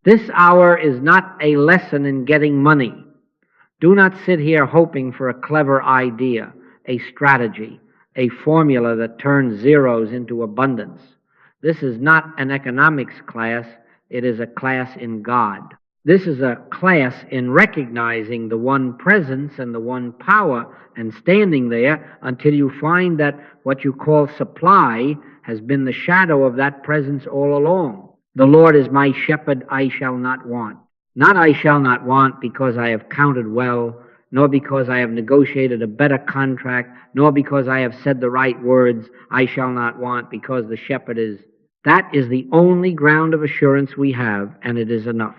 This hour is not a lesson in getting money. Do not sit here hoping for a clever idea, a strategy, a formula that turns zeros into abundance. This is not an economics class. It is a class in God. This is a class in recognizing the one presence and the one power and standing there until you find that what you call supply has been the shadow of that presence all along. The Lord is my shepherd, I shall not want. Not I shall not want because I have counted well, nor because I have negotiated a better contract, nor because I have said the right words. I shall not want because the shepherd is. That is the only ground of assurance we have, and it is enough.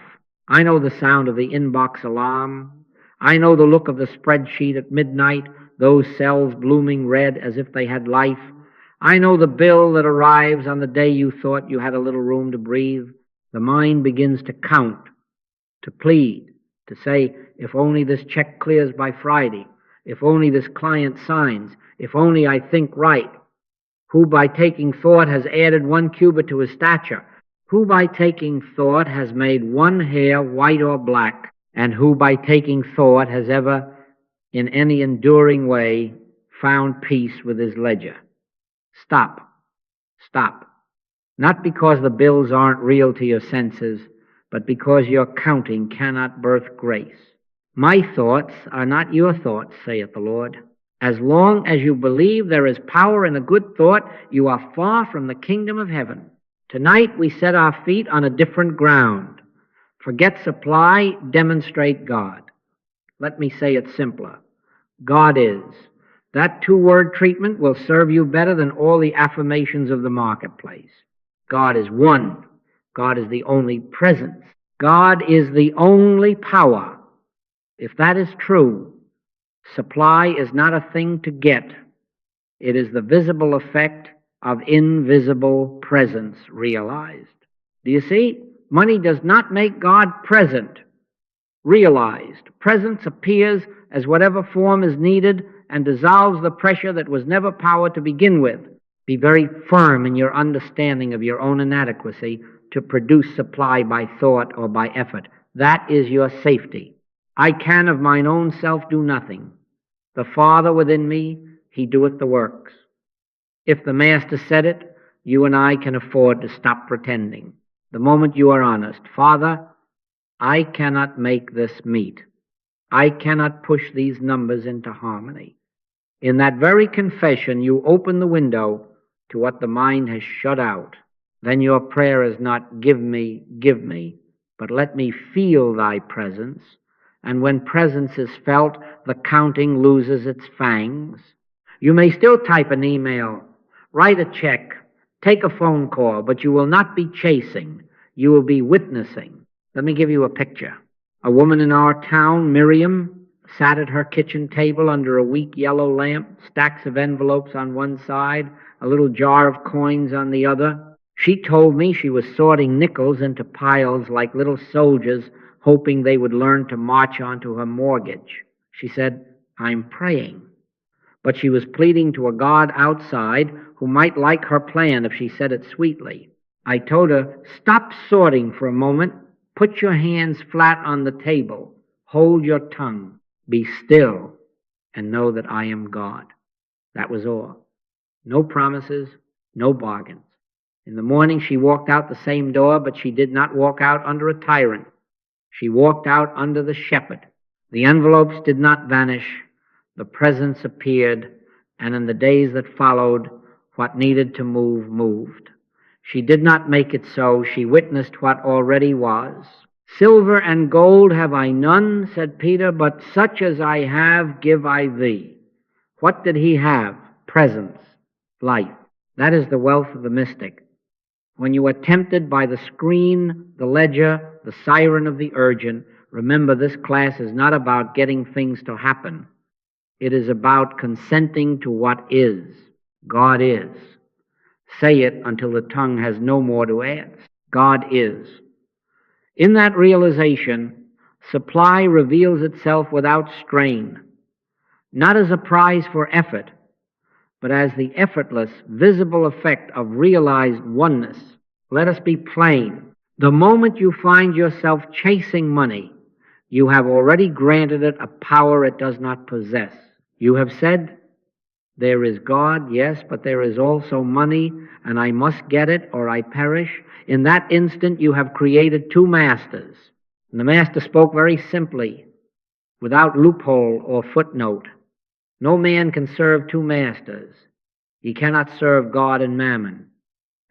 I know the sound of the inbox alarm. I know the look of the spreadsheet at midnight, those cells blooming red as if they had life. I know the bill that arrives on the day you thought you had a little room to breathe. The mind begins to count, to plead, to say, if only this check clears by Friday, if only this client signs, if only I think right. Who by taking thought has added 1 cubit to his stature? Who by taking thought has made one hair white or black? And who by taking thought has ever, in any enduring way, found peace with his ledger? Stop. Stop. Not because the bills aren't real to your senses, but because your counting cannot birth grace. My thoughts are not your thoughts, saith the Lord. As long as you believe there is power in a good thought, you are far from the kingdom of heaven. Tonight we set our feet on a different ground. Forget supply, demonstrate God. Let me say it simpler. God is. That 2-word treatment will serve you better than all the affirmations of the marketplace. God is one. God is the only presence. God is the only power. If that is true, supply is not a thing to get. It is the visible effect of invisible presence realized. Do you see? Money does not make God present, realized. Presence appears as whatever form is needed and dissolves the pressure that was never power to begin with. Be very firm in your understanding of your own inadequacy to produce supply by thought or by effort. That is your safety. I can of mine own self do nothing. The Father within me, he doeth the works. If the Master said it, you and I can afford to stop pretending. The moment you are honest, Father, I cannot make this meet. I cannot push these numbers into harmony. In that very confession, you open the window to what the mind has shut out. Then your prayer is not, give me, but let me feel thy presence. And when presence is felt, the counting loses its fangs. You may still type an email, write a check, take a phone call, but you will not be chasing. You will be witnessing. Let me give you a picture. A woman in our town, Miriam, sat at her kitchen table under a weak yellow lamp, stacks of envelopes on one side, a little jar of coins on the other. She told me she was sorting nickels into piles like little soldiers, hoping they would learn to march onto her mortgage. She said, I'm praying. But she was pleading to a God outside who might like her plan if she said it sweetly. I told her, stop sorting for a moment. Put your hands flat on the table. Hold your tongue. Be still and know that I am God. That was all. No promises, no bargains. In the morning she walked out the same door, but she did not walk out under a tyrant. She walked out under the shepherd. The envelopes did not vanish. The presence appeared, and in the days that followed, what needed to move, moved. She did not make it so. She witnessed what already was. Silver and gold have I none, said Peter, but such as I have give I thee. What did he have? Presence, life. That is the wealth of the mystic. When you are tempted by the screen, the ledger, the siren of the urgent, remember this class is not about getting things to happen. It is about consenting to what is. God is. Say it until the tongue has no more to add. God is. In that realization, supply reveals itself without strain, not as a prize for effort, but as the effortless, visible effect of realized oneness. Let us be plain. The moment you find yourself chasing money, you have already granted it a power it does not possess. You have said, there is God, yes, but there is also money, and I must get it or I perish. In that instant, you have created two masters. And the master spoke very simply, without loophole or footnote. No man can serve two masters. He cannot serve God and mammon.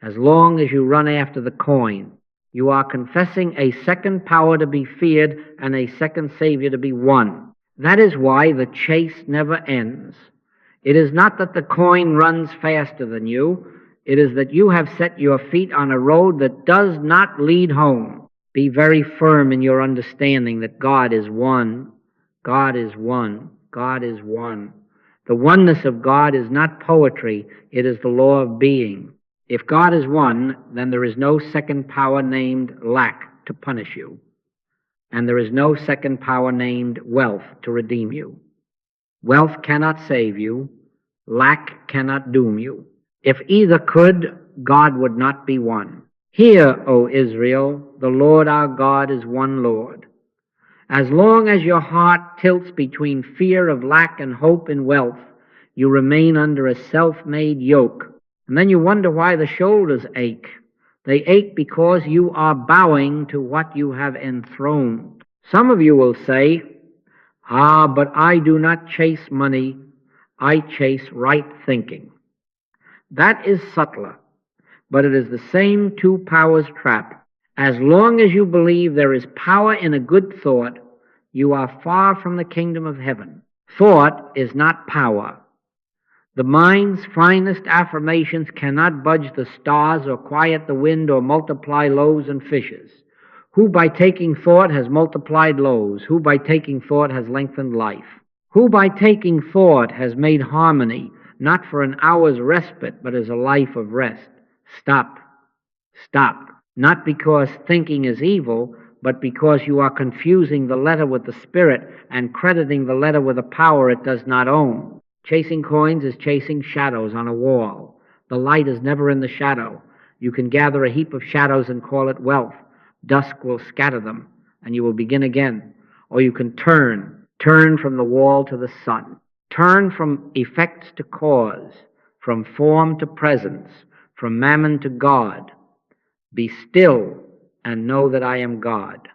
As long as you run after the coin, you are confessing a second power to be feared and a second Savior to be won. That is why the chase never ends. It is not that the coin runs faster than you. It is that you have set your feet on a road that does not lead home. Be very firm in your understanding that God is one. God is one. God is one. The oneness of God is not poetry. It is the law of being. If God is one, then there is no second power named lack to punish you. And there is no second power named wealth to redeem you. Wealth cannot save you. Lack cannot doom you. If either could, God would not be one. Hear, O Israel, the Lord our God is one Lord. As long as your heart tilts between fear of lack and hope in wealth, you remain under a self-made yoke. And then you wonder why the shoulders ache. They ache because you are bowing to what you have enthroned. Some of you will say, but I do not chase money, I chase right thinking. That is subtler, but it is the same two powers trap. As long as you believe there is power in a good thought, you are far from the kingdom of heaven. Thought is not power. The mind's finest affirmations cannot budge the stars or quiet the wind or multiply loaves and fishes. Who by taking thought has multiplied loaves? Who by taking thought has lengthened life? Who by taking thought has made harmony, not for an hour's respite, but as a life of rest? Stop. Stop. Not because thinking is evil, but because you are confusing the letter with the spirit and crediting the letter with a power it does not own. Chasing coins is chasing shadows on a wall. The light is never in the shadow. You can gather a heap of shadows and call it wealth. Dusk will scatter them, and you will begin again. Or you can turn from the wall to the sun. Turn from effects to cause, from form to presence, from mammon to God. Be still and know that I am God.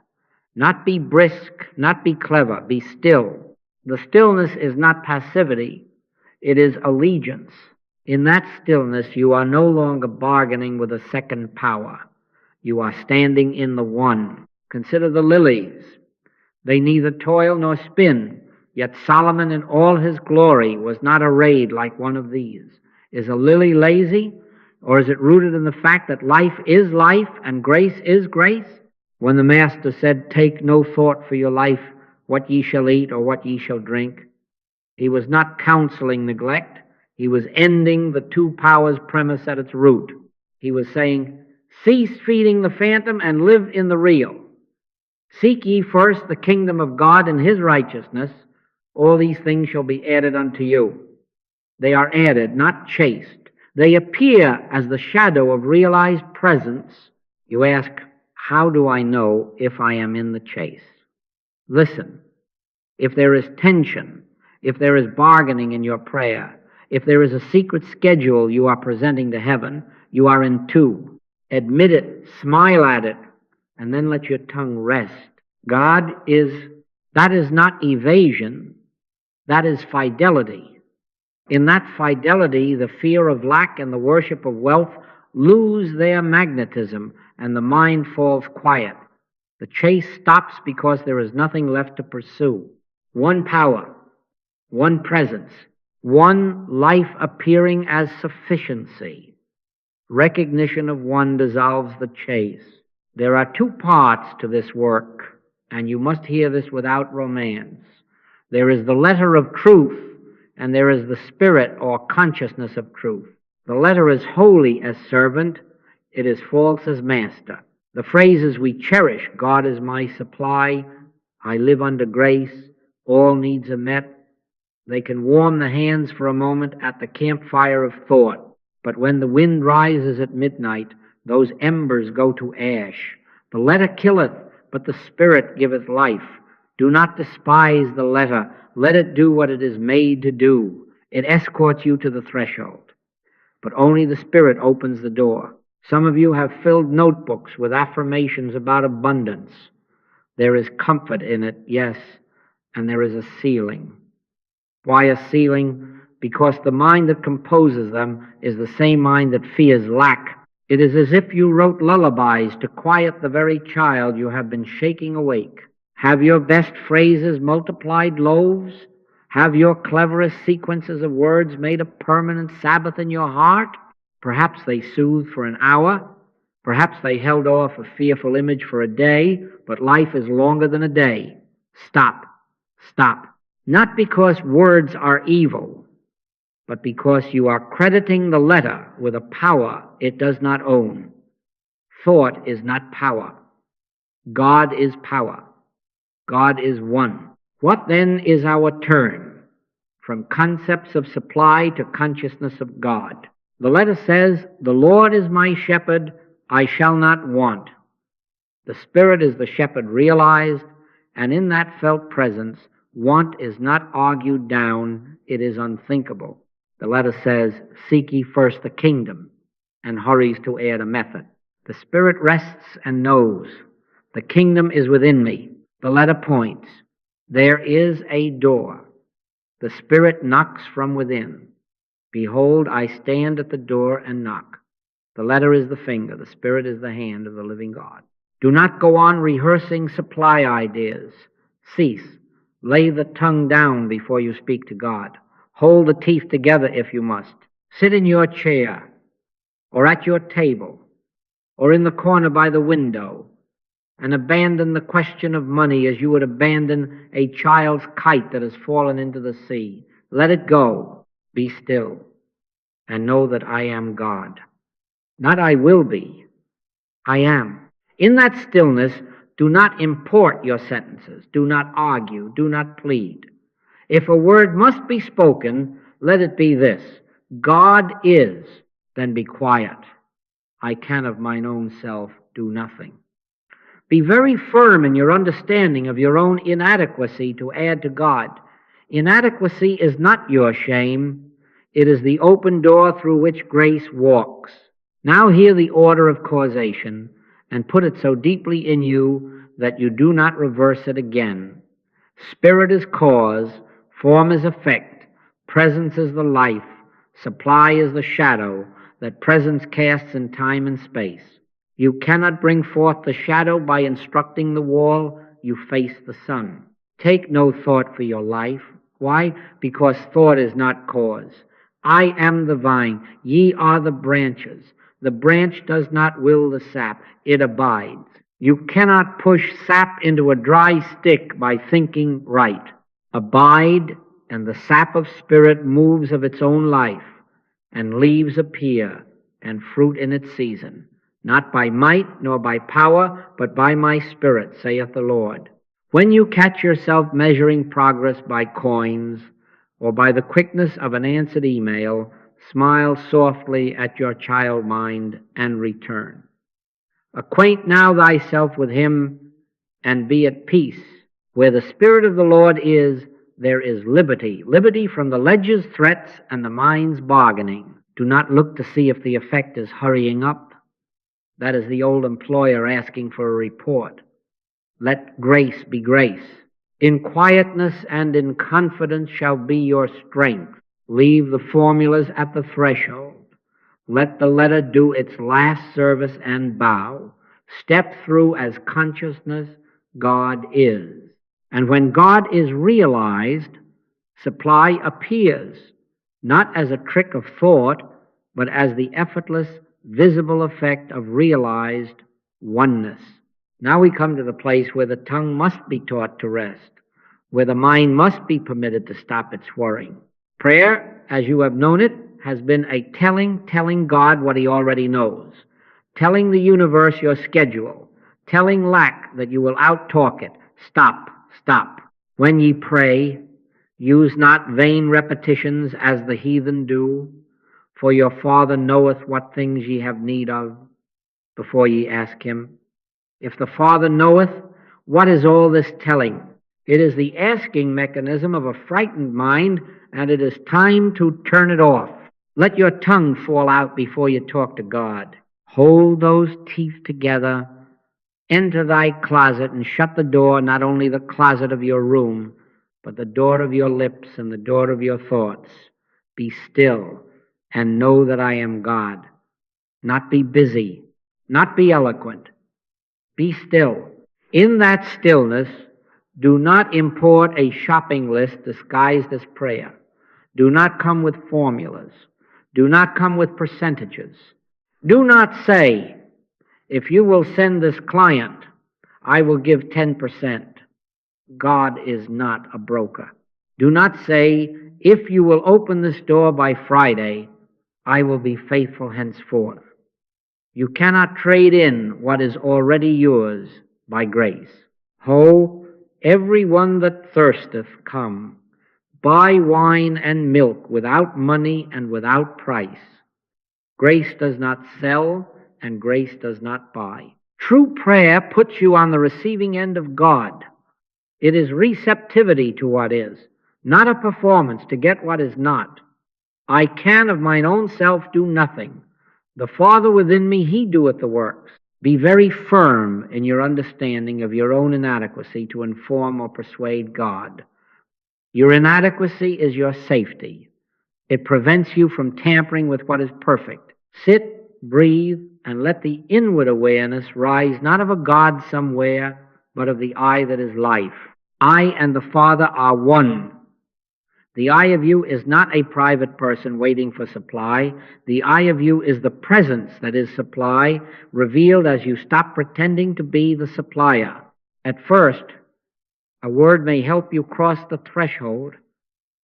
Not be brisk, not be clever, be still. The stillness is not passivity. It is allegiance. In that stillness, you are no longer bargaining with a second power. You are standing in the one. Consider the lilies. They neither toil nor spin, yet Solomon in all his glory was not arrayed like one of these. Is a lily lazy, or is it rooted in the fact that life is life and grace is grace? When the Master said, take no thought for your life, what ye shall eat or what ye shall drink, he was not counseling neglect. He was ending the two powers premise at its root. He was saying, cease feeding the phantom and live in the real. Seek ye first the kingdom of God and his righteousness. All these things shall be added unto you. They are added, not chased. They appear as the shadow of realized presence. You ask, how do I know if I am in the chase? Listen, if there is tension, if there is bargaining in your prayer, if there is a secret schedule you are presenting to heaven, you are in two. Admit it, smile at it, and then let your tongue rest. That is not evasion, that is fidelity. In that fidelity, the fear of lack and the worship of wealth lose their magnetism, and the mind falls quiet. The chase stops because there is nothing left to pursue. One power, one presence, one life appearing as sufficiency. Recognition of one dissolves the chase. There are two parts to this work, and you must hear this without romance. There is the letter of truth, and there is the spirit or consciousness of truth. The letter is holy as servant, it is false as master. The phrases we cherish, God is my supply, I live under grace, all needs are met, they can warm the hands for a moment at the campfire of thought, but when the wind rises at midnight, those embers go to ash. The letter killeth, but the Spirit giveth life. Do not despise the letter. Let it do what it is made to do. It escorts you to the threshold. But only the Spirit opens the door. Some of you have filled notebooks with affirmations about abundance. There is comfort in it, yes, and there is a ceiling. Why a ceiling? Because the mind that composes them is the same mind that fears lack. It is as if you wrote lullabies to quiet the very child you have been shaking awake. Have your best phrases multiplied loaves? Have your cleverest sequences of words made a permanent Sabbath in your heart? Perhaps they soothed for an hour. Perhaps they held off a fearful image for a day, but life is longer than a day. Stop. Stop. Not because words are evil, but because you are crediting the letter with a power it does not own. Thought is not power. God is power. God is one. What then is our turn from concepts of supply to consciousness of God? The letter says, "The Lord is my shepherd, I shall not want." The Spirit is the shepherd realized, and in that felt presence, want is not argued down, it is unthinkable. The letter says, "Seek ye first the kingdom," and hurries to add a method. The Spirit rests and knows. The kingdom is within me. The letter points. There is a door. The Spirit knocks from within. Behold, I stand at the door and knock. The letter is the finger. The Spirit is the hand of the living God. Do not go on rehearsing supply ideas. Cease. Lay the tongue down before you speak to God. Hold the teeth together if you must. Sit in your chair, or at your table, or in the corner by the window, and abandon the question of money as you would abandon a child's kite that has fallen into the sea. Let it go. Be still, and know that I am God. Not I will be, I am. In that stillness, do not import your sentences. Do not argue. Do not plead. If a word must be spoken, let it be this: God is. Then be quiet. I can of mine own self do nothing. Be very firm in your understanding of your own inadequacy to add to God. Inadequacy is not your shame. It is the open door through which grace walks. Now hear the order of causation and put it so deeply in you that you do not reverse it again. Spirit is cause, form is effect, presence is the life, supply is the shadow that presence casts in time and space. You cannot bring forth the shadow by instructing the wall, you face the sun. Take no thought for your life. Why? Because thought is not cause. I am the vine, ye are the branches. The branch does not will the sap, it abides. You cannot push sap into a dry stick by thinking right. Abide, and the sap of spirit moves of its own life, and leaves appear, and fruit in its season. Not by might nor by power, but by my Spirit, saith the Lord. When you catch yourself measuring progress by coins, or by the quickness of an answered email, smile softly at your child mind and return. Acquaint now thyself with him, and be at peace. Where the Spirit of the Lord is, there is liberty. Liberty from the ledger's threats and the mind's bargaining. Do not look to see if the effect is hurrying up. That is the old employer asking for a report. Let grace be grace. In quietness and in confidence shall be your strength. Leave the formulas at the threshold. Let the letter do its last service and bow. Step through as consciousness God is. And when God is realized, supply appears, not as a trick of thought, but as the effortless, visible effect of realized oneness. Now we come to the place where the tongue must be taught to rest, where the mind must be permitted to stop its worrying. Prayer, as you have known it, has been a telling God what he already knows, telling the universe your schedule, telling lack that you will outtalk it. Stop, stop. When ye pray, use not vain repetitions as the heathen do, for your Father knoweth what things ye have need of before ye ask him. If the Father knoweth, what is all this telling? It is the asking mechanism of a frightened mind, and it is time to turn it off. Let your tongue fall out before you talk to God. Hold those teeth together. Enter thy closet and shut the door, not only the closet of your room, but the door of your lips and the door of your thoughts. Be still and know that I am God. Not be busy, not be eloquent. Be still. In that stillness, do not import a shopping list disguised as prayer. Do not come with formulas. Do not come with percentages. Do not say, if you will send this client, I will give 10%. God is not a broker. Do not say, if you will open this door by Friday, I will be faithful henceforth. You cannot trade in what is already yours by grace. Ho, every one that thirsteth, come. Buy wine and milk without money and without price. Grace does not sell, and grace does not buy. True prayer puts you on the receiving end of God. It is receptivity to what is, not a performance to get what is not. I can of mine own self do nothing. The Father within me, he doeth the works. Be very firm in your understanding of your own inadequacy to inform or persuade God. Your inadequacy is your safety. It prevents you from tampering with what is perfect. Sit, breathe, and let the inward awareness rise not of a God somewhere, but of the I that is life. I and the Father are one. The I of you is not a private person waiting for supply. The I of you is the presence that is supply, revealed as you stop pretending to be the supplier. At first, a word may help you cross the threshold.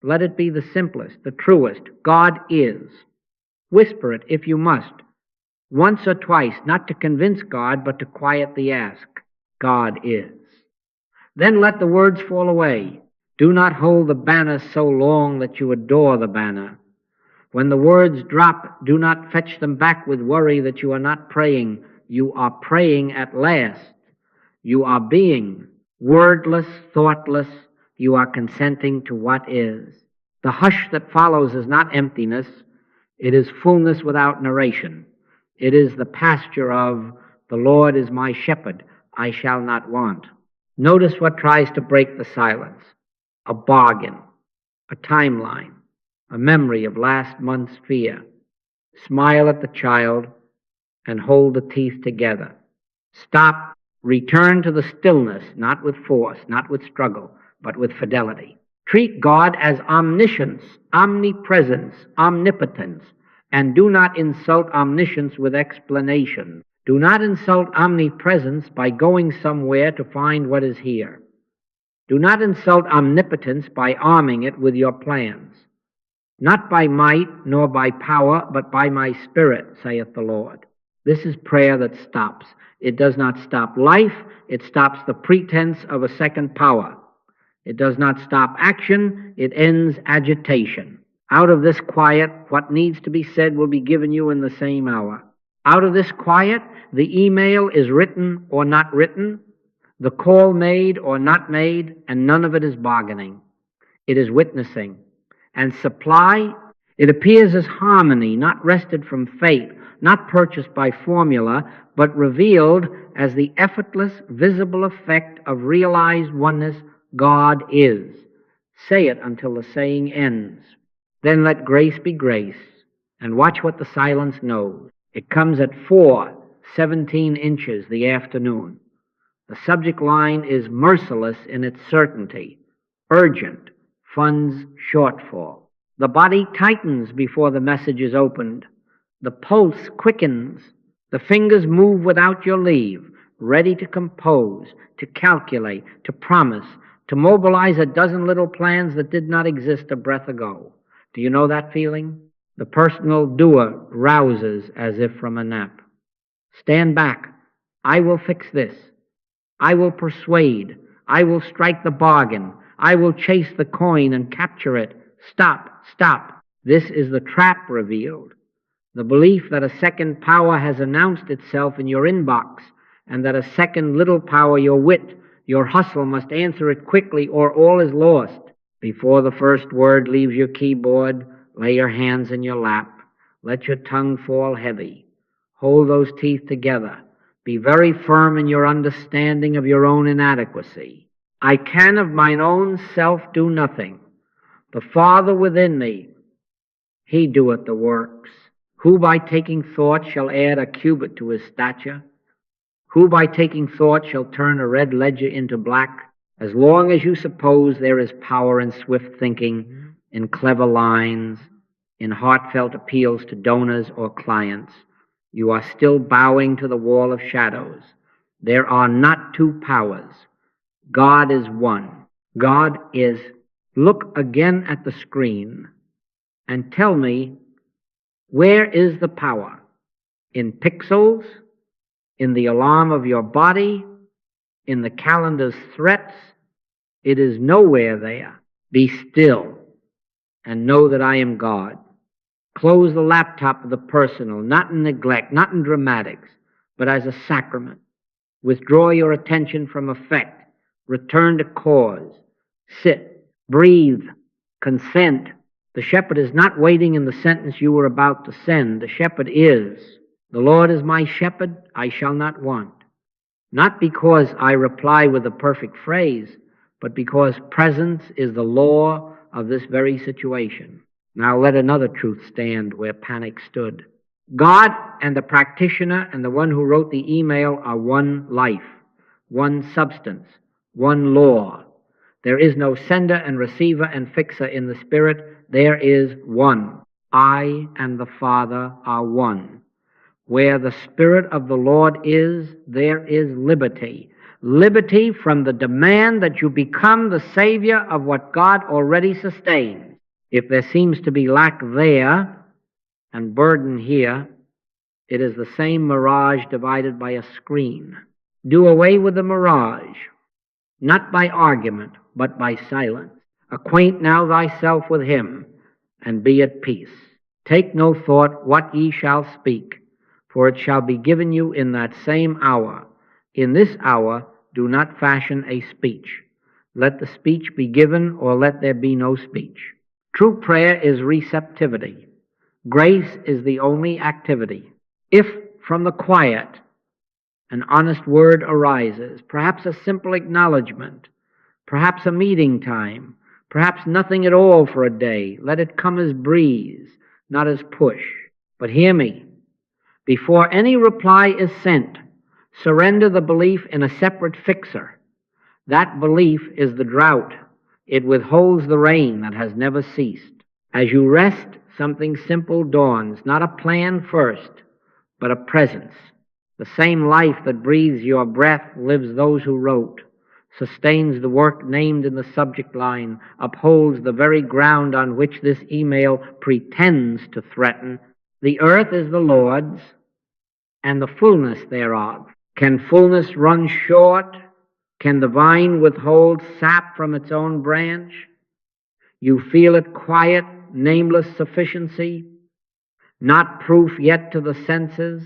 Let it be the simplest, the truest. God is. Whisper it if you must, once or twice, not to convince God, but to quiet the ask. God is. Then let the words fall away. Do not hold the banner so long that you adore the banner. When the words drop, do not fetch them back with worry that you are not praying. You are praying at last. You are being wordless, thoughtless. You are consenting to what is. The hush that follows is not emptiness. It is fullness without narration. It is the pasture of, the Lord is my shepherd, I shall not want. Notice what tries to break the silence. A bargain, a timeline, a memory of last month's fear. Smile at the child and hold the teeth together. Stop. Return to the stillness, not with force, not with struggle, but with fidelity. Treat God as omniscience, omnipresence, omnipotence, and do not insult omniscience with explanation. Do not insult omnipresence by going somewhere to find what is here. Do not insult omnipotence by arming it with your plans. Not by might nor by power, but by my Spirit, saith the Lord. This is prayer that stops. It does not stop life. It stops the pretense of a second power. It does not stop action. It ends agitation. Out of this quiet, what needs to be said will be given you in the same hour. Out of this quiet, the email is written or not written, the call made or not made, and none of it is bargaining. It is witnessing. And supply, it appears as harmony, not wrested from fate, not purchased by formula, but revealed as the effortless, visible effect of realized oneness. God is. Say it until the saying ends. Then let grace be grace, and watch what the silence knows. It comes at 4:17 inches the afternoon. The subject line is merciless in its certainty, urgent, funds shortfall. The body tightens before the message is opened. The pulse quickens. The fingers move without your leave, ready to compose, to calculate, to promise, to mobilize a dozen little plans that did not exist a breath ago. Do you know that feeling? The personal doer rouses as if from a nap. Stand back. I will fix this. I will persuade. I will strike the bargain. I will chase the coin and capture it. Stop, stop. This is the trap revealed. The belief that a second power has announced itself in your inbox and that a second little power, your wit, your hustle, must answer it quickly or all is lost. Before the first word leaves your keyboard, lay your hands in your lap. Let your tongue fall heavy. Hold those teeth together. Be very firm in your understanding of your own inadequacy. I can of mine own self do nothing. The Father within me, he doeth the works. Who by taking thought shall add a cubit to his stature? Who by taking thought shall turn a red ledger into black? As long as you suppose there is power in swift thinking, in clever lines, in heartfelt appeals to donors or clients, you are still bowing to the wall of shadows. There are not two powers. God is one. God is. Look again at the screen and tell me, where is the power? In pixels? In the alarm of your body? In the calendar's threats? It is nowhere there. Be still and know that I am God. Close the laptop of the personal, not in neglect, not in dramatics, but as a sacrament. Withdraw your attention from effect. Return to cause. Sit. Breathe. Consent. The shepherd is not waiting in the sentence you were about to send. The shepherd is, the Lord is my shepherd, I shall not want. Not because I reply with a perfect phrase, but because presence is the law of this very situation. Now let another truth stand where panic stood. God and the practitioner and the one who wrote the email are one life, one substance, one law. There is no sender and receiver and fixer in the Spirit. There is one. I and the Father are one. Where the Spirit of the Lord is, there is liberty. Liberty from the demand that you become the Savior of what God already sustains. If there seems to be lack there and burden here, it is the same mirage divided by a screen. Do away with the mirage, not by argument, but by silence. Acquaint now thyself with him, and be at peace. Take no thought what ye shall speak, for it shall be given you in that same hour. In this hour do not fashion a speech. Let the speech be given, or let there be no speech. True prayer is receptivity. Grace is the only activity. If from the quiet an honest word arises, perhaps a simple acknowledgement, perhaps a meeting time, perhaps nothing at all for a day, let it come as breeze, not as push. But hear me, before any reply is sent, surrender the belief in a separate fixer. That belief is the drought. It withholds the rain that has never ceased. As you rest, something simple dawns, not a plan first, but a presence. The same life that breathes your breath lives those who wrote, sustains the work named in the subject line, upholds the very ground on which this email pretends to threaten. The earth is the Lord's, and the fullness thereof. Can fullness run short? Can the vine withhold sap from its own branch? You feel it quiet, nameless sufficiency, not proof yet to the senses,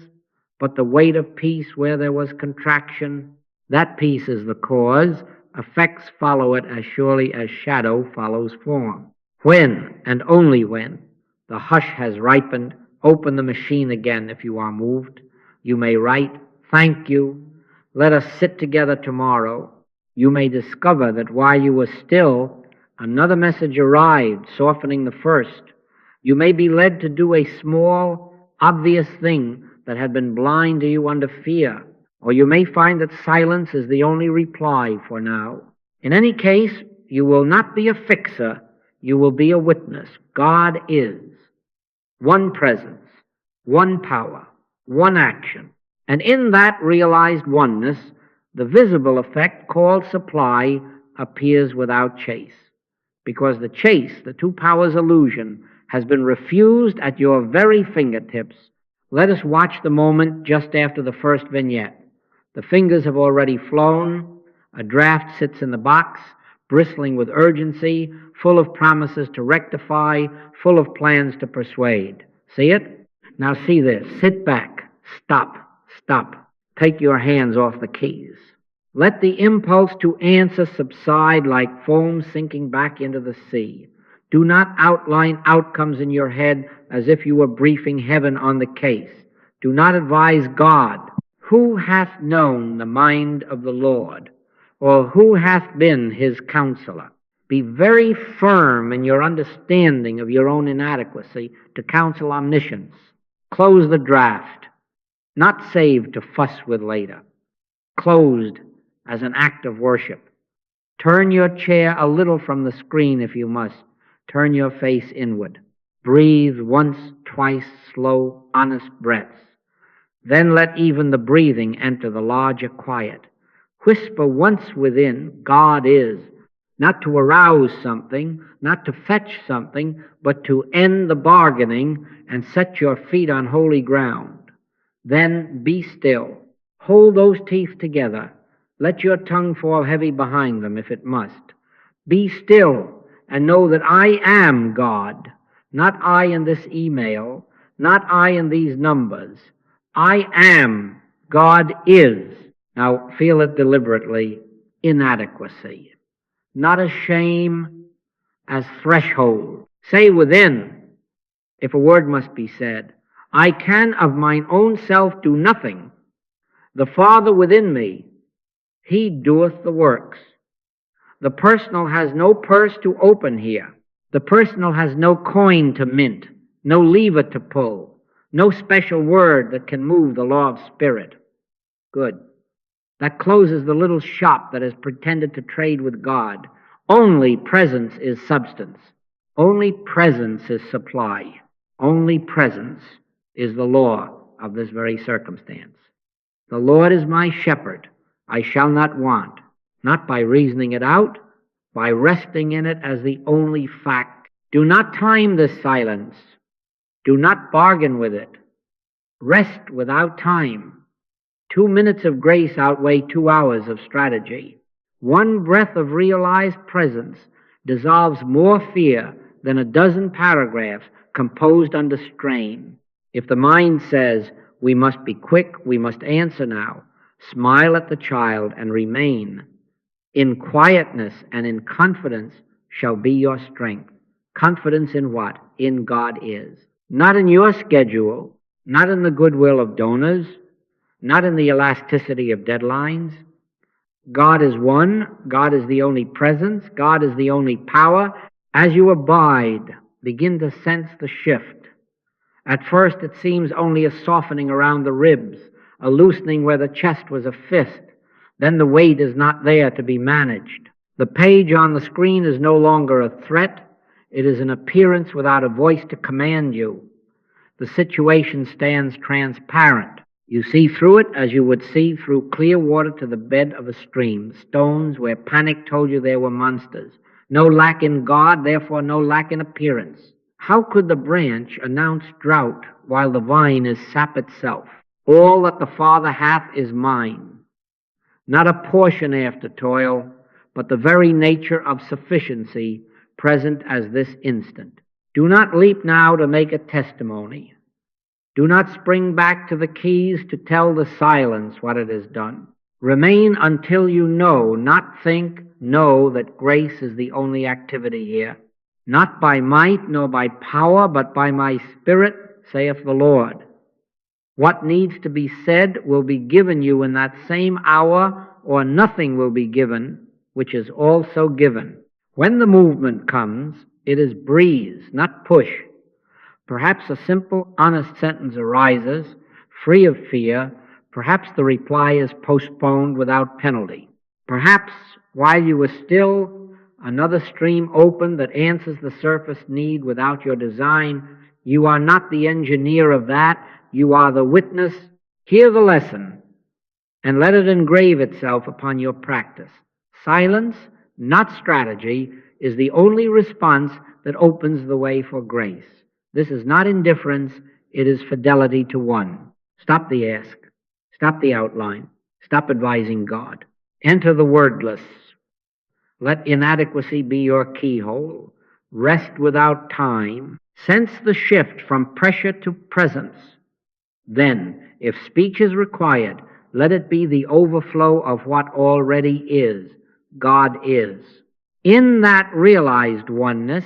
but the weight of peace where there was contraction. That peace is the cause. Effects follow it as surely as shadow follows form. When, and only when, the hush has ripened, open the machine again if you are moved. You may write, "Thank you. Let us sit together tomorrow." You may discover that while you were still, another message arrived, softening the first. You may be led to do a small, obvious thing that had been blind to you under fear, or you may find that silence is the only reply for now. In any case, you will not be a fixer, you will be a witness. God is one presence, one power, one action. And in that realized oneness, the visible effect called supply appears without chase. Because the chase, the two powers illusion, has been refused at your very fingertips. Let us watch the moment just after the first vignette. The fingers have already flown. A draft sits in the box, bristling with urgency, full of promises to rectify, full of plans to persuade. See it? Now see this. Sit back. Stop. Take your hands off the keys. Let the impulse to answer subside like foam sinking back into the sea. Do not outline outcomes in your head as if you were briefing heaven on the case. Do not advise God. Who hath known the mind of the Lord? Or who hath been his counselor? Be very firm in your understanding of your own inadequacy to counsel omniscience. Close the draft, not saved to fuss with later. Closed as an act of worship. Turn your chair a little from the screen if you must. Turn your face inward. Breathe once, twice, slow, honest breaths. Then let even the breathing enter the larger quiet. Whisper once within, God is, not to arouse something, not to fetch something, but to end the bargaining and set your feet on holy ground. Then be still. Hold those teeth together. Let your tongue fall heavy behind them if it must. Be still and know that I am God, not I in this email, not I in these numbers. I am, God is. Now feel it deliberately, inadequacy. Not as shame, as threshold. Say within, if a word must be said, I can of mine own self do nothing. The Father within me, he doeth the works. The personal has no purse to open here. The personal has no coin to mint, no lever to pull, no special word that can move the law of spirit. Good. That closes the little shop that has pretended to trade with God. Only presence is substance. Only presence is supply. Only presence is the law of this very circumstance. The Lord is my shepherd. I shall not want. Not by reasoning it out, by resting in it as the only fact. Do not time this silence. Do not bargain with it. Rest without time. 2 minutes of grace outweigh 2 hours of strategy. 1 breath of realized presence dissolves more fear than a dozen paragraphs composed under strain. If the mind says, we must be quick, we must answer now, smile at the child and remain. In quietness and in confidence shall be your strength. Confidence in what? In God is. Not in your schedule, not in the goodwill of donors, not in the elasticity of deadlines. God is one. God is the only presence. God is the only power. As you abide, begin to sense the shift. At first it seems only a softening around the ribs, a loosening where the chest was a fist. Then the weight is not there to be managed. The page on the screen is no longer a threat. It is an appearance without a voice to command you. The situation stands transparent. You see through it as you would see through clear water to the bed of a stream, stones where panic told you there were monsters. No lack in God, therefore no lack in appearance. How could the branch announce drought while the vine is sap itself? All that the Father hath is mine. Not a portion after toil, but the very nature of sufficiency present as this instant. Do not leap now to make a testimony. Do not spring back to the keys to tell the silence what it has done. Remain until you know, not think, know that grace is the only activity here. Not by might nor by power, but by my Spirit, saith the Lord. What needs to be said will be given you in that same hour, or nothing will be given, which is also given. When the movement comes, it is breeze, not push. Perhaps a simple, honest sentence arises, free of fear. Perhaps the reply is postponed without penalty. Perhaps, while you are still, another stream opened that answers the surface need without your design. You are not the engineer of that. You are the witness. Hear the lesson, and let it engrave itself upon your practice. Silence, not strategy, is the only response that opens the way for grace. This is not indifference, it is fidelity to one. Stop the ask. Stop the outline. Stop advising God. Enter the wordless. Let inadequacy be your keyhole. Rest without time. Sense the shift from pressure to presence. Then, if speech is required, Let it be the overflow of what already is. God is. In that realized oneness,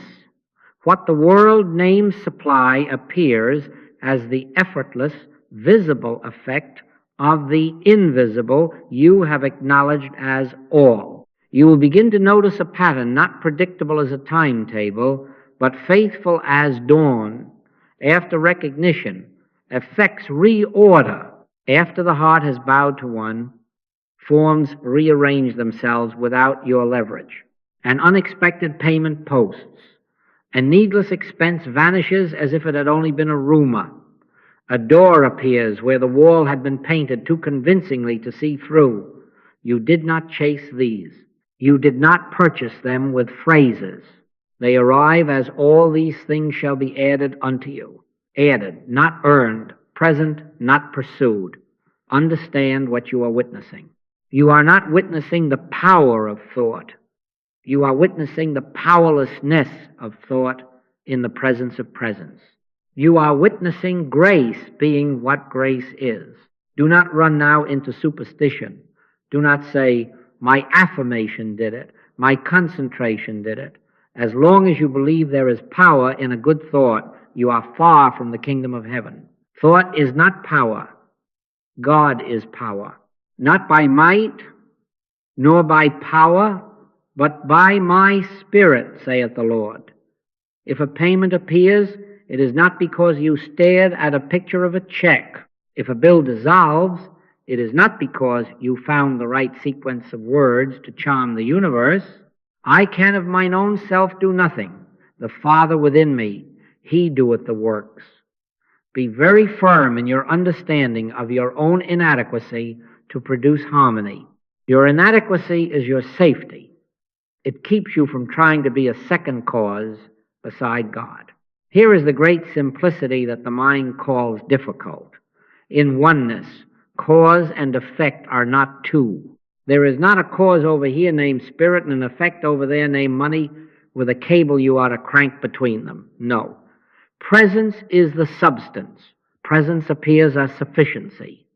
what the world names supply appears as the effortless, visible effect of the invisible you have acknowledged as all. You will begin to notice a pattern not predictable as a timetable, but faithful as dawn. After recognition, effects reorder. After the heart has bowed to one, forms rearrange themselves without your leverage. An unexpected payment posts. A needless expense vanishes as if it had only been a rumor. A door appears where the wall had been painted too convincingly to see through. You did not chase these. You did not purchase them with phrases. They arrive as all these things shall be added unto you. Added, not earned. Present, not pursued. Understand what you are witnessing. You are not witnessing the power of thought. You are witnessing the powerlessness of thought in the presence of presence. You are witnessing grace being what grace is. Do not run now into superstition. Do not say, my affirmation did it, my concentration did it. As long as you believe there is power in a good thought, you are far from the kingdom of heaven. Thought is not power. God is power. Not by might, nor by power, but by my Spirit, saith the Lord. If a payment appears, it is not because you stared at a picture of a check. If a bill dissolves, it is not because you found the right sequence of words to charm the universe. I can of mine own self do nothing. The Father within me, He doeth the works. Be very firm in your understanding of your own inadequacy to produce harmony. Your inadequacy is your safety. It keeps you from trying to be a second cause beside God. Here is the great simplicity that the mind calls difficult. In oneness, cause and effect are not two. There is not a cause over here named spirit and an effect over there named money with a cable you ought to crank between them. No. Presence is the substance. Presence appears as sufficiency,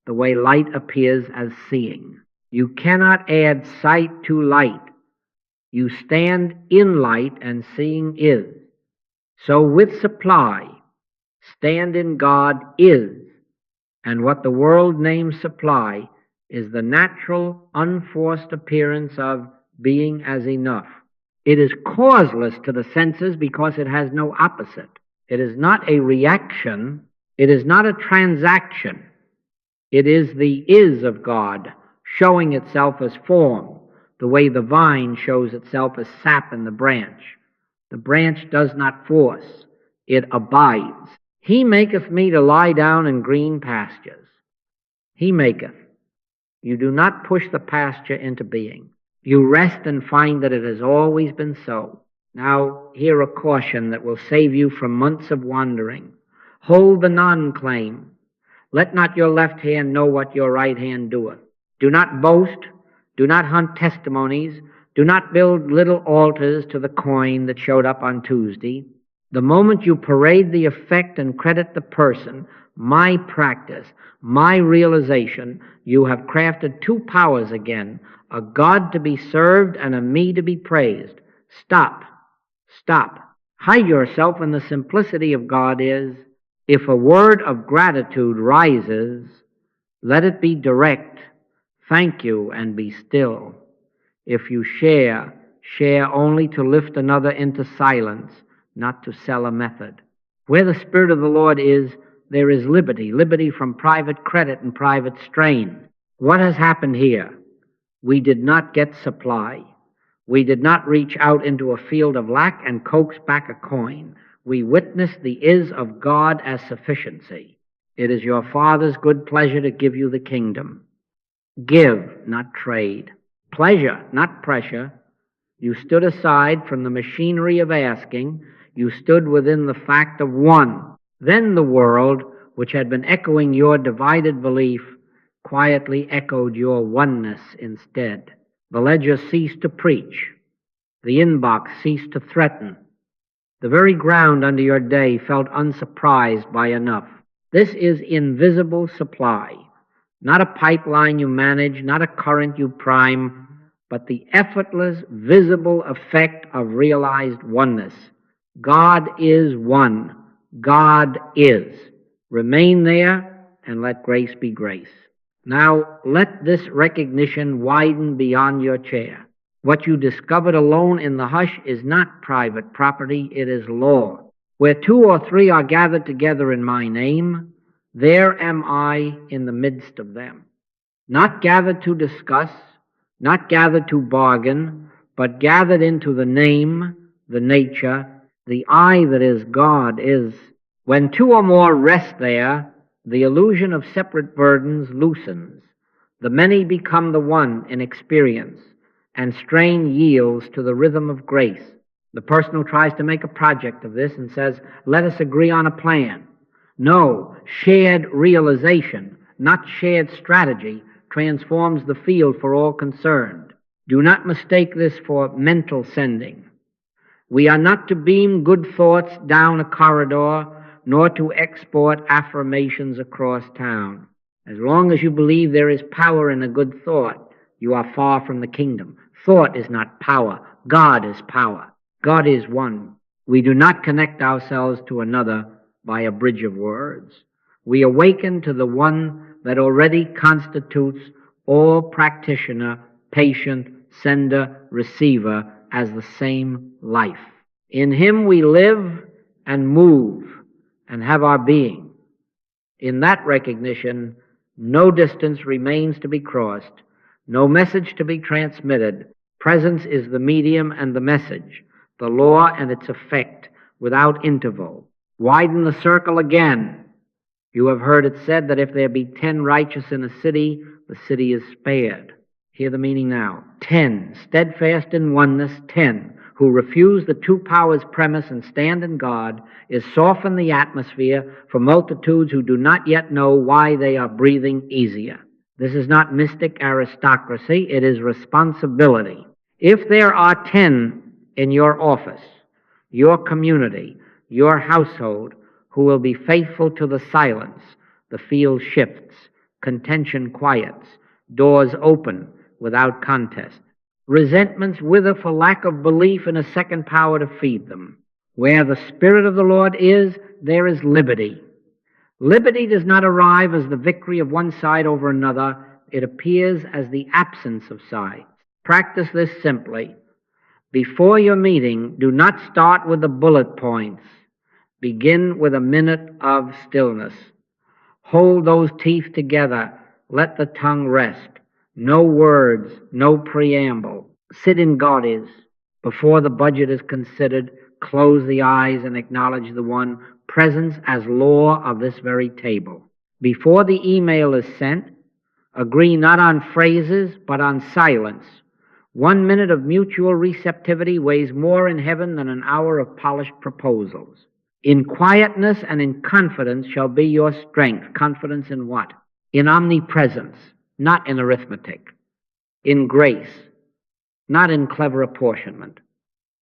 the way light appears as seeing. You cannot add sight to light. You stand in light and seeing is. So with supply, stand in God is, and what the world names supply is the natural, unforced appearance of being as enough. It is causeless to the senses because it has no opposite. It is not a reaction. It is not a transaction. It is the is of God showing itself as form, the way the vine shows itself as sap in the branch. The branch does not force, it abides. He maketh me to lie down in green pastures. He maketh. You do not push the pasture into being. You rest and find that it has always been so. Now, hear a caution that will save you from months of wandering. Hold the non-claim. Let not your left hand know what your right hand doeth. Do not boast. Do not hunt testimonies. Do not build little altars to the coin that showed up on Tuesday. The moment you parade the effect and credit the person, my practice, my realization, you have crafted two powers again, a God to be served and a me to be praised. Stop. Stop. Hide yourself in the simplicity of God is, if a word of gratitude rises, let it be direct. Thank you and be still. If you share, share only to lift another into silence, not to sell a method. Where the Spirit of the Lord is, there is liberty, liberty from private credit and private strain. What has happened here? We did not get supply. We did not reach out into a field of lack and coax back a coin. We witnessed the is of God as sufficiency. It is your Father's good pleasure to give you the kingdom. Give, not trade. Pleasure, not pressure. You stood aside from the machinery of asking. You stood within the fact of one. Then the world, which had been echoing your divided belief, quietly echoed your oneness instead. The ledger ceased to preach. The inbox ceased to threaten. The very ground under your day felt unsurprised by enough. This is invisible supply. Not a pipeline you manage, not a current you prime, but the effortless, visible effect of realized oneness. God is one. God is. Remain there and let grace be grace. Now let this recognition widen beyond your chair. What you discovered alone in the hush is not private property, it is law. Where two or three are gathered together in my name, there am I in the midst of them. Not gathered to discuss, not gathered to bargain, but gathered into the name, the nature, the I that is God is. When two or more rest there, the illusion of separate burdens loosens. The many become the one in experience, and strain yields to the rhythm of grace. The person who tries to make a project of this and says, let us agree on a plan. No, shared realization, not shared strategy, transforms the field for all concerned. Do not mistake this for mental sending. We are not to beam good thoughts down a corridor, nor to export affirmations across town. As long as you believe there is power in a good thought, you are far from the kingdom. Thought is not power. God is power. God is one. We do not connect ourselves to another by a bridge of words. We awaken to the one that already constitutes all practitioner, patient, sender, receiver as the same life. In him we live and move and have our being. In that recognition, no distance remains to be crossed, no message to be transmitted. Presence is the medium and the message, the law and its effect, without interval. Widen the circle again. You have heard it said that if there be 10 righteous in a city, the city is spared. Hear the meaning now. 10, steadfast in oneness, 10, who refuse the two powers premise and stand in God, is soften the atmosphere for multitudes who do not yet know why they are breathing easier. This is not mystic aristocracy, it is responsibility. If there are 10 in your office, your community, your household, who will be faithful to the silence, the field shifts, contention quiets, doors open without contest. Resentments wither for lack of belief in a second power to feed them. Where the Spirit of the Lord is, there is liberty. Liberty does not arrive as the victory of one side over another. It appears as the absence of sides. Practice this simply. Before your meeting, do not start with the bullet points. Begin with a minute of stillness. Hold those teeth together. Let the tongue rest. No words, no preamble. Sit in God is. Before the budget is considered, close the eyes and acknowledge the one, presence as law of this very table. Before the email is sent, agree not on phrases, but on silence. 1 minute of mutual receptivity weighs more in heaven than an hour of polished proposals. In quietness and in confidence shall be your strength. Confidence in what? In omnipresence, not in arithmetic. In grace, not in clever apportionment.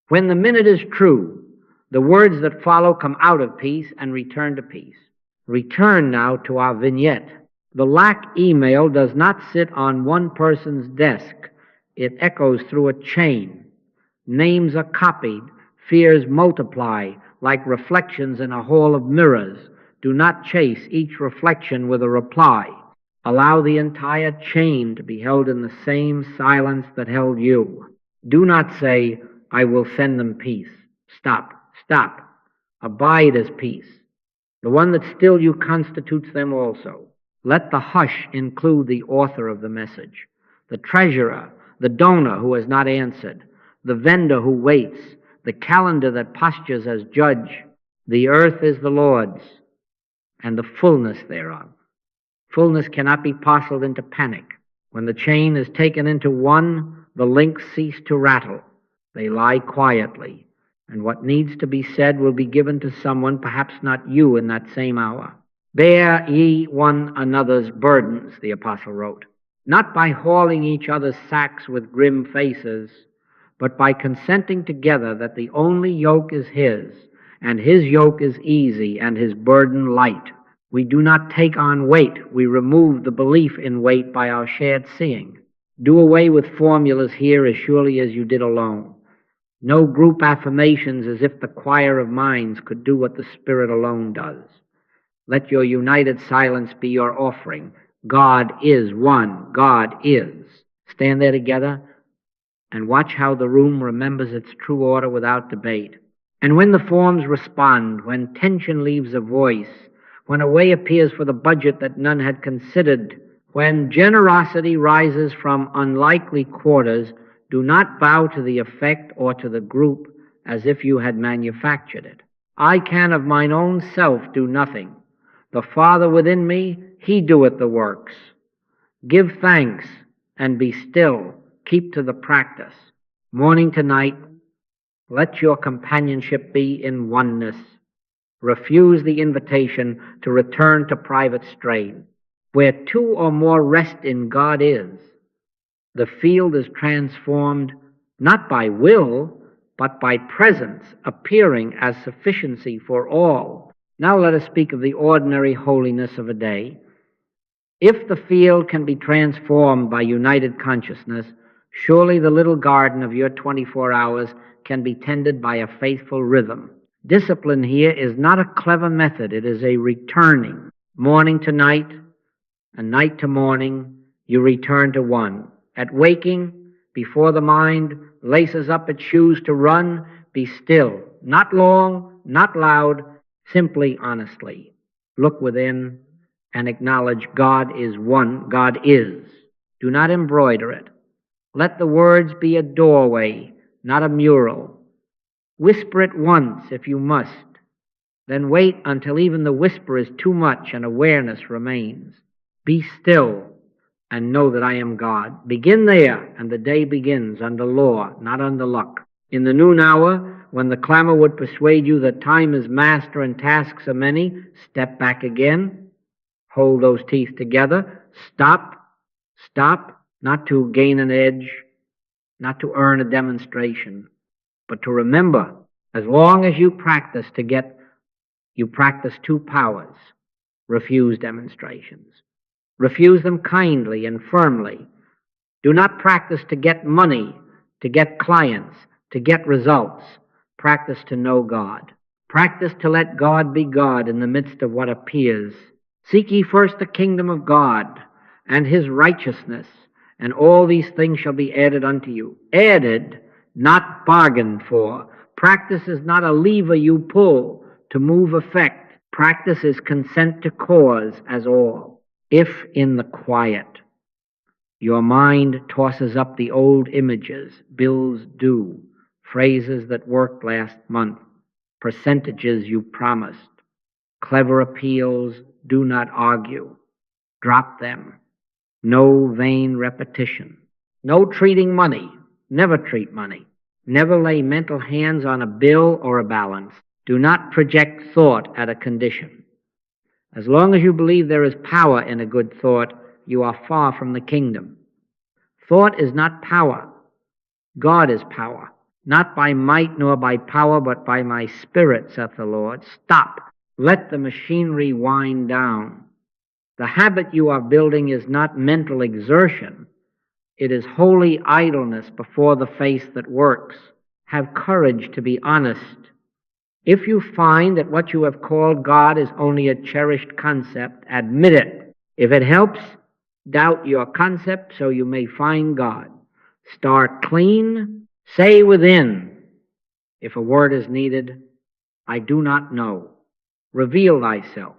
When the minute is true, the words that follow come out of peace and return to peace. Return now to our vignette. The lack email does not sit on one person's desk. It echoes through a chain. Names are copied. Fears multiply like reflections in a hall of mirrors. Do not chase each reflection with a reply. Allow the entire chain to be held in the same silence that held you. Do not say, I will send them peace. Stop, stop. Abide as peace. The one that still you constitutes them also. Let the hush include the author of the message, the treasurer, the donor who has not answered, the vendor who waits, the calendar that postures as judge. The earth is the Lord's, and the fullness thereof. Fullness cannot be parceled into panic. When the chain is taken into one, the links cease to rattle. They lie quietly, and what needs to be said will be given to someone, perhaps not you, in that same hour. Bear ye one another's burdens, the apostle wrote, not by hauling each other's sacks with grim faces, but by consenting together that the only yoke is his, and his yoke is easy, and his burden light. We do not take on weight. We remove the belief in weight by our shared seeing. Do away with formulas here as surely as you did alone. No group affirmations as if the choir of minds could do what the Spirit alone does. Let your united silence be your offering. God is one. God is. Stand there together and watch how the room remembers its true order without debate. And when the forms respond, when tension leaves a voice, when a way appears for the budget that none had considered, when generosity rises from unlikely quarters, do not bow to the effect or to the group as if you had manufactured it. I can of mine own self do nothing. The Father within me, He doeth the works. Give thanks and be still. Keep to the practice. Morning to night, let your companionship be in oneness. Refuse the invitation to return to private strain. Where two or more rest in God is, the field is transformed not by will, but by presence appearing as sufficiency for all. Now let us speak of the ordinary holiness of a day. If the field can be transformed by united consciousness, surely the little garden of your 24 hours can be tended by a faithful rhythm. Discipline here is not a clever method. It is a returning. Morning to night and night to morning, you return to one. At waking, before the mind laces up its shoes to run, be still. Not long, not loud, simply honestly. Look within and acknowledge God is one. God is. Do not embroider it. Let the words be a doorway, not a mural. Whisper it once if you must. Then wait until even the whisper is too much and awareness remains. Be still and know that I am God. Begin there, and the day begins under law, not under luck. In the noon hour, when the clamor would persuade you that time is master and tasks are many, step back again. Hold those teeth together. Stop, not to gain an edge, not to earn a demonstration, but to remember, as long as you practice you practice two powers. Refuse demonstrations. Refuse them kindly and firmly. Do not practice to get money, to get clients, to get results. Practice to know God. Practice to let God be God in the midst of what appears. Seek ye first the kingdom of God and His righteousness, and all these things shall be added unto you. Added, not bargained for. Practice is not a lever you pull to move effect. Practice is consent to cause as all. If in the quiet your mind tosses up the old images, bills due, phrases that worked last month, percentages you promised, clever appeals, do not argue. Drop them. No vain repetition. No treating money. Never treat money. Never lay mental hands on a bill or a balance. Do not project thought at a condition. As long as you believe there is power in a good thought, you are far from the kingdom. Thought is not power. God is power. Not by might nor by power, but by my Spirit, saith the Lord. Stop. Let the machinery wind down. The habit you are building is not mental exertion. It is holy idleness before the face that works. Have courage to be honest. If you find that what you have called God is only a cherished concept, admit it. If it helps, doubt your concept so you may find God. Start clean. Say within, if a word is needed, I do not know. Reveal thyself.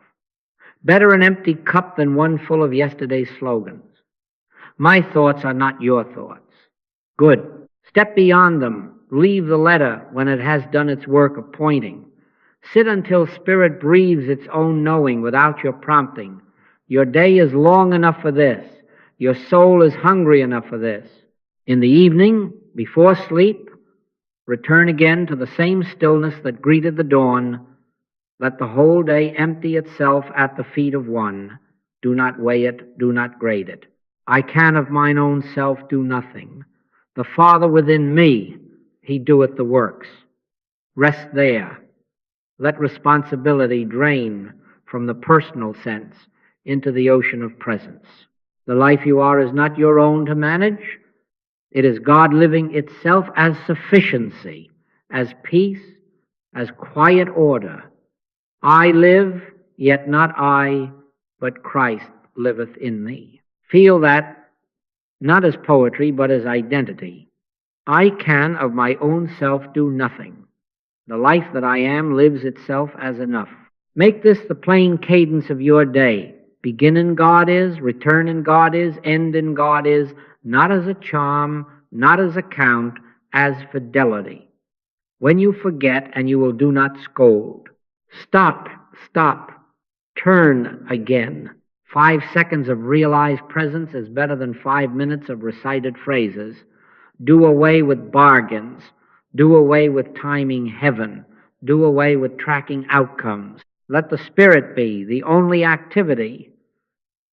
Better an empty cup than one full of yesterday's slogans. My thoughts are not your thoughts. Good. Step beyond them. Leave the letter when it has done its work of pointing. Sit until Spirit breathes its own knowing without your prompting. Your day is long enough for this. Your soul is hungry enough for this. In the evening, before sleep, return again to the same stillness that greeted the dawn. Let the whole day empty itself at the feet of one. Do not weigh it, do not grade it. I can of mine own self do nothing. The Father within me, He doeth the works. Rest there. Let responsibility drain from the personal sense into the ocean of presence. The life you are is not your own to manage. It is God living itself as sufficiency, as peace, as quiet order. I live, yet not I, but Christ liveth in me. Feel that not as poetry, but as identity. I can of my own self do nothing. The life that I am lives itself as enough. Make this the plain cadence of your day. Begin in God is, return in God is, end in God is, not as a charm, not as a count, as fidelity. When you forget, and you will do not scold. Stop, stop, turn again. 5 seconds of realized presence is better than 5 minutes of recited phrases. Do away with bargains. Do away with timing heaven. Do away with tracking outcomes. Let the Spirit be the only activity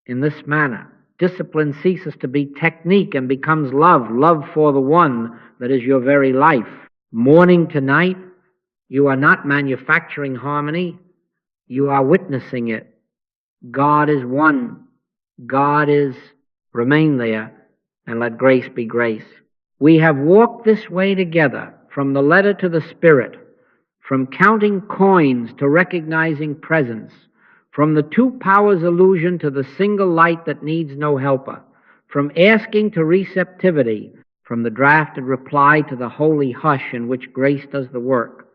in this manner. Discipline ceases to be technique and becomes love, love for the one that is your very life. Morning to night, you are not manufacturing harmony, you are witnessing it. God is one. God is, remain there, and let grace be grace. We have walked this way together, from the letter to the spirit, from counting coins to recognizing presence, from the two powers illusion to the single light that needs no helper, from asking to receptivity, from the drafted reply to the holy hush in which grace does the work.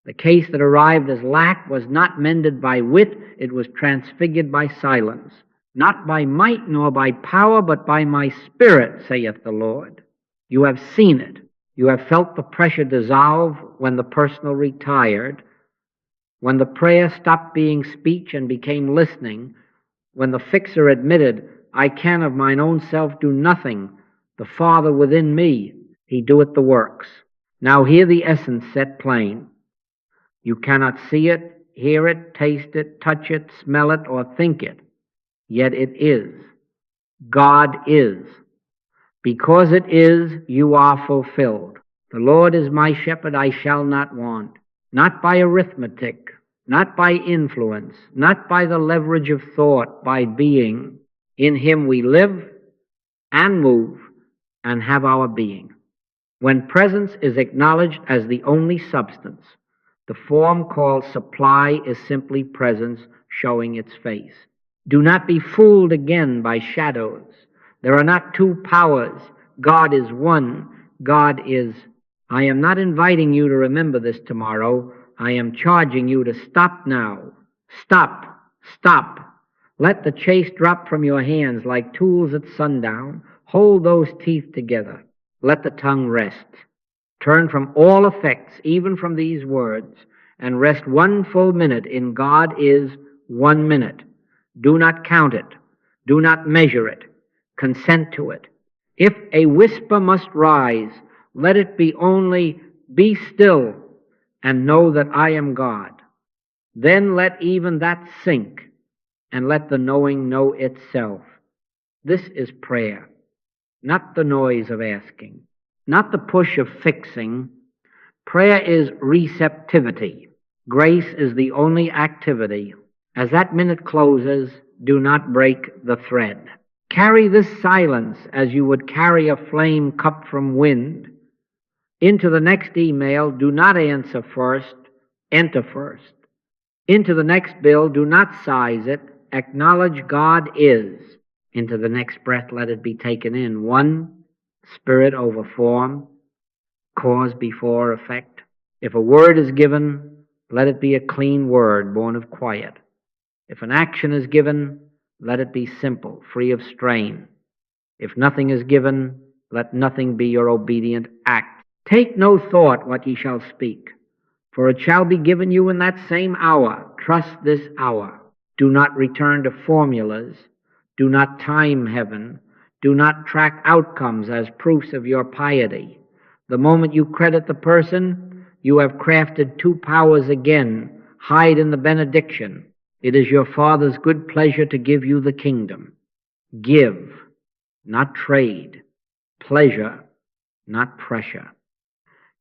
The case that arrived as lack was not mended by wit, it was transfigured by silence. Not by might nor by power, but by my spirit, saith the Lord. You have seen it. You have felt the pressure dissolve when the personal retired, when the prayer stopped being speech and became listening, when the fixer admitted, I can of mine own self do nothing, the Father within me, he doeth the works. Now hear the essence set plain. You cannot see it, hear it, taste it, touch it, smell it, or think it. Yet it is. God is. Because it is, you are fulfilled. The Lord is my shepherd, I shall not want. Not by arithmetic, not by influence, not by the leverage of thought, by being. In him we live and move and have our being. When presence is acknowledged as the only substance, the form called supply is simply presence showing its face. Do not be fooled again by shadows. There are not two powers. God is one. God is. I am not inviting you to remember this tomorrow. I am charging you to stop now. Stop. Stop. Let the chase drop from your hands like tools at sundown. Hold those teeth together. Let the tongue rest. Turn from all effects, even from these words, and rest 1 full minute in God is 1 minute. Do not count it. Do not measure it. Consent to it. If a whisper must rise, let it be only, be still and know that I am God. Then let even that sink, and let the knowing know itself. This is prayer, not the noise of asking, not the push of fixing. Prayer is receptivity. Grace is the only activity. As that minute closes, do not break the thread. Carry this silence as you would carry a flame cup from wind. Into the next email, do not answer first, enter first. Into the next bill, do not size it, acknowledge God is. Into the next breath, let it be taken in. One, spirit over form, cause before effect. If a word is given, let it be a clean word, born of quiet. If an action is given, let it be simple, free of strain. If nothing is given, let nothing be your obedient act. Take no thought what ye shall speak, for it shall be given you in that same hour. Trust this hour. Do not return to formulas. Do not time heaven. Do not track outcomes as proofs of your piety. The moment you credit the person, you have crafted two powers again. Hide in the benediction. It is your Father's good pleasure to give you the kingdom. Give, not trade. Pleasure, not pressure.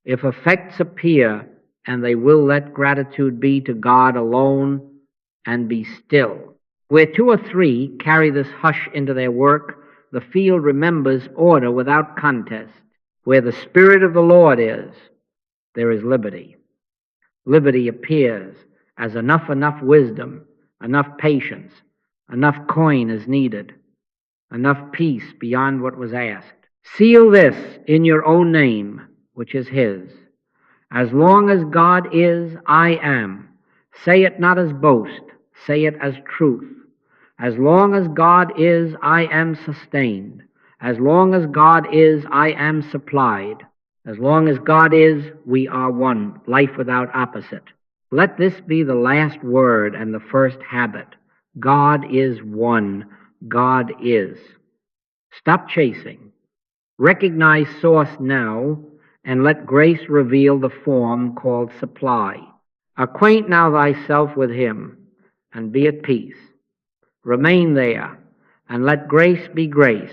If effects appear, and they will, let gratitude be to God alone, and be still. Where two or three carry this hush into their work, the field remembers order without contest. Where the Spirit of the Lord is, there is liberty. Liberty appears as enough wisdom, enough patience, enough coin is needed, enough peace beyond what was asked. Seal this in your own name, which is His. As long as God is, I am. Say it not as boast, say it as truth. As long as God is, I am sustained. As long as God is, I am supplied. As long as God is, we are one, life without opposite. Let this be the last word and the first habit. God is one. God is. Stop chasing. Recognize source now, and let grace reveal the form called supply. Acquaint now thyself with Him, and be at peace. Remain there, and let grace be grace.